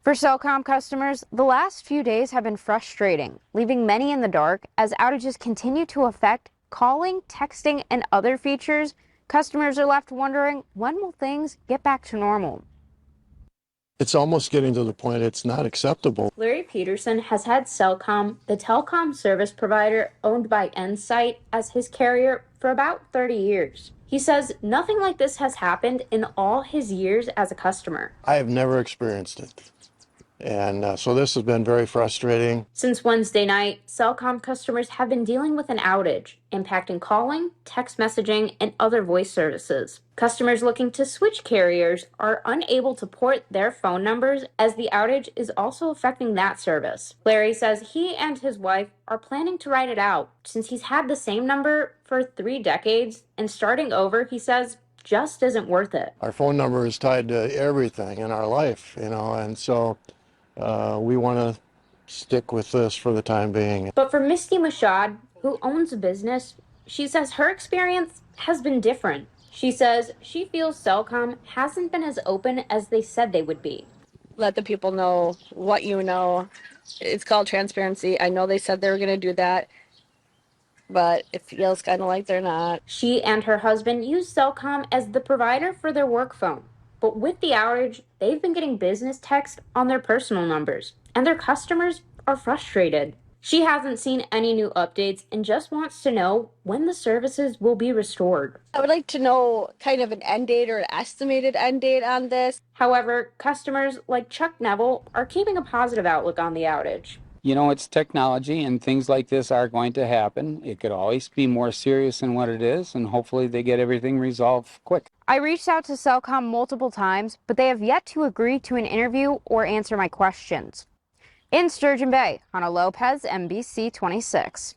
For Cellcom customers, the last few days have been frustrating, leaving many in the dark as outages continue to affect calling, texting, and other features. Customers are left wondering, when will things get back to normal? It's almost getting to the point it's not acceptable. Larry Peterson has had Cellcom, the telecom service provider owned by Insight, as his carrier for about 30 years. He says nothing like this has happened in all his years as a customer. I have never experienced it. And so this has been very frustrating. Since Wednesday night, Cellcom customers have been dealing with an outage, impacting calling, text messaging, and other voice services. Customers looking to switch carriers are unable to port their phone numbers as the outage is also affecting that service. Larry says he and his wife are planning to ride it out since he's had the same number for 3 decades, and starting over, he says, just isn't worth it. Our phone number is tied to everything in our life, and so we want to stick with this for the time being. But for Misty Mashad, who owns a business, she says her experience has been different. She says she feels Cellcom hasn't been as open as they said they would be. Let the people know what you know. It's called transparency. I know they said they were going to do that, but it feels kind of like they're not. She and her husband use Cellcom as the provider for their work phone. But with the outage, they've been getting business text on their personal numbers, and their customers are frustrated. She hasn't seen any new updates and just wants to know when the services will be restored. I would like to know kind of an end date or an estimated end date on this. However, customers like Chuck Neville are keeping a positive outlook on the outage. You know, it's technology and things like this are going to happen. It could always be more serious than what it is, and hopefully they get everything resolved quick. I reached out to Cellcom multiple times, but they have yet to agree to an interview or answer my questions. In Sturgeon Bay, Hannah Lopez, NBC 26.